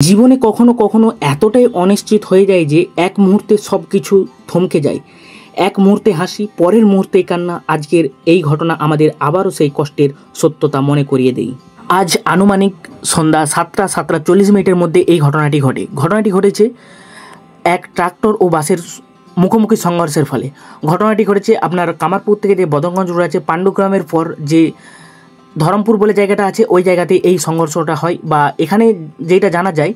জীবনে কখনো কখনো এতটাই অনিশ্চিত হয়ে যায় যে এক মুহূর্তে সব কিছু থমকে যায়। এক মুহূর্তে হাসি, পরের মুহূর্তেই কান্না। আজকের এই ঘটনা আমাদের আবারও সেই কষ্টের সত্যতা মনে করিয়ে দেয়। আজ আনুমানিক সন্ধ্যা 7টা 40 মিনিটের মধ্যে এই ঘটনাটি ঘটেছে এক ট্রাক্টর ও বাসের মুখোমুখি সংঘর্ষের ফলে। ঘটনাটি ঘটেছে আপনার কামারপুর থেকে যে বদনগঞ্জ রোড আছে, পাণ্ডুগ্রামের পর যে ধরমপুর বলে জায়গাটা আছে, ওই জায়গাতে এই সংঘর্ষটা হয়। বা এখানে যেটা জানা যায়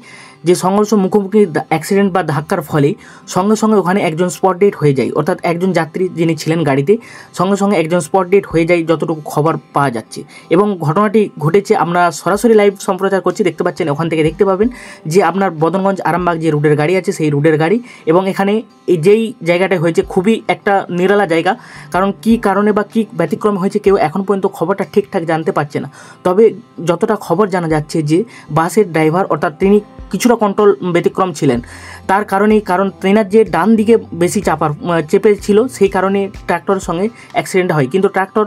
যে সংঘর্ষ মুখোমুখি অ্যাক্সিডেন্ট বা ধাক্কার ফলে সঙ্গে সঙ্গে ওখানে একজন স্পট ডেড হয়ে যায়, অর্থাৎ একজন যাত্রী যিনি ছিলেন গাড়িতে সঙ্গে সঙ্গে একজন স্পট ডেড হয়ে যায় যতটুকু খবর পাওয়া যাচ্ছে। এবং ঘটনাটি ঘটেছে, আমরা সরাসরি লাইভ সম্প্রচার করছি, দেখতে পাচ্ছেন। ওখান থেকে দেখতে পাবেন যে আপনার বদনগঞ্জ আরামবাগ যে রুটের গাড়ি আছে সেই রুটের গাড়ি। এবং এখানে এই যেই জায়গাটা হয়েছে খুবই একটা নিরালা জায়গা, কারণ কী কারণে বা কী ব্যতিক্রম হয়েছে কেউ এখন পর্যন্ত খবরটা ঠিকঠাক জানতে পারছে না। তবে যতটা খবর জানা যাচ্ছে যে বাসের ড্রাইভার অর্থাৎ তিনি কিছুটা কন্ট্রোল ব্যতিক্রম ছিলেন, তার কারণ ট্রেনার যে ডান দিকে বেশি চেপে ছিল, সেই কারণে ট্রাক্টরের সঙ্গে অ্যাক্সিডেন্ট হয়। কিন্তু ট্রাক্টর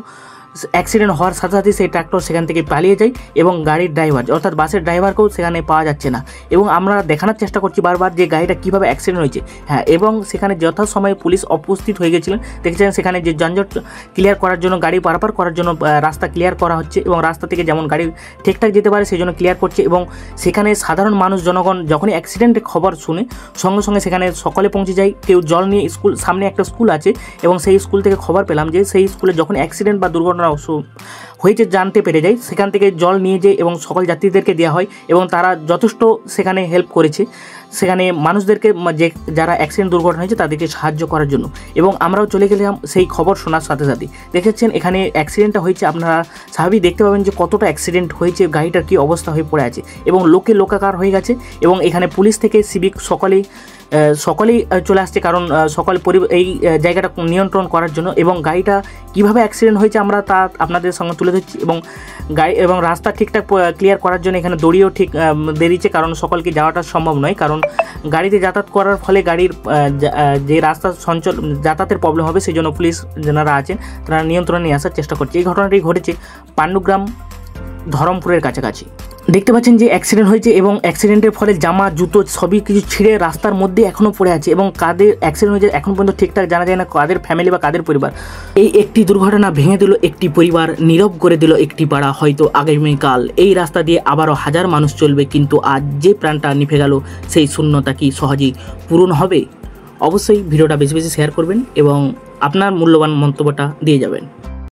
অ্যাক্সিডেন্ট হওয়ার সাথে সাথে সেই ট্রাক্টর সেখান থেকে পালিয়ে যায় এবং গাড়ির ড্রাইভার অর্থাৎ বাসের ড্রাইভারকেও সেখানে পাওয়া যাচ্ছে না। এবং আমরা দেখানোর চেষ্টা করছি বারবার যে গাড়িটা কীভাবে অ্যাক্সিডেন্ট হয়েছে। হ্যাঁ, এবং সেখানে যথাসময়ে পুলিশ উপস্থিত হয়ে গেছিলেন। দেখেছেন সেখানে যে যানজট ক্লিয়ার করার জন্য, গাড়ি পারাপার করার জন্য রাস্তা ক্লিয়ার করা হচ্ছে এবং রাস্তা থেকে যেমন গাড়ি ঠিকঠাক যেতে পারে সেই জন্য ক্লিয়ার করছে। এবং সেখানে সাধারণ মানুষ জনগণ যখনই অ্যাক্সিডেন্টের খবর শুনে সঙ্গে সঙ্গে সেখানে সকলে পৌঁছে যায়। কেউ জল নিয়ে সামনে একটা স্কুল আছে এবং সেই স্কুল থেকে খবর পেলাম যে সেই স্কুলে যখন অ্যাক্সিডেন্ট বা দুর্ঘটনা হয়েছে জানতে পেরে যায়, সেখান থেকে জল নিয়ে যায় এবং সকল যাত্রীদেরকে দেওয়া হয় এবং তারা যথেষ্ট সেখানে হেল্প করেছে সেখানে মানুষদেরকে, যে যারা অ্যাক্সিডেন্ট দুর্ঘটনা হয়েছে তাদেরকে সাহায্য করার জন্য। এবং আমরাও চলে গেলাম সেই খবর শোনার সাথে সাথে। দেখেছেন এখানে অ্যাক্সিডেন্টটা হয়েছে, আপনারা স্বাভাবিক দেখতে পাবেন যে কতটা অ্যাক্সিডেন্ট হয়েছে, গাড়িটার কী অবস্থা হয়ে পড়ে আছে এবং লোকাকার হয়ে গেছে। এবং এখানে পুলিশ থেকে সিভিক সকলেই চলে আসছে, কারণ এই জায়গাটা নিয়ন্ত্রণ করার জন্য। এবং গাড়িটা কীভাবে অ্যাক্সিডেন্ট হয়েছে আমরা তা আপনাদের সঙ্গে তুলে ধরছি। এবং রাস্তা ঠিকঠাক ক্লিয়ার করার জন্য এখানে দড়িও ঠিক বেরিয়েছে, কারণ সকলকে যাওয়াটা সম্ভব নয়, কারণ গাড়িতে যাতায়াত করার ফলে গাড়ির যে রাস্তা যাতায়াতের প্রবলেম হবে, সেই জন্য পুলিশ যারা আছেন তারা নিয়ন্ত্রণে নিয়ে আসার চেষ্টা করছে। এই ঘটনাটি ঘটেছে পাণ্ডুগ্রাম ধরমপুরের কাছাকাছি। দেখতে পাচ্ছেন যে অ্যাক্সিডেন্ট হয়েছে এবং অ্যাক্সিডেন্টের ফলে জামা জুতো সবই কিছু ছিঁড়ে রাস্তার মধ্যে এখনও পড়ে আছে। এবং কাদের অ্যাক্সিডেন্ট হয়েছে এখন পর্যন্ত ঠিকঠাক জানা যায় না, কাদের ফ্যামিলি বা কাদের পরিবার। এই একটি দুর্ঘটনা ভেঙে দিল একটি পরিবার, নীরব করে দিল একটি পাড়া। হয়তো আগামীকাল এই রাস্তা দিয়ে আবারও হাজার মানুষ চলবে, কিন্তু আজ যে প্রাণটা নিভে গেল সেই শূন্যতা কি সহজেই পূরণ হবে? অবশ্যই ভিডিওটা বেশি বেশি শেয়ার করবেন এবং আপনার মূল্যবান মন্তব্যটা দিয়ে যাবেন।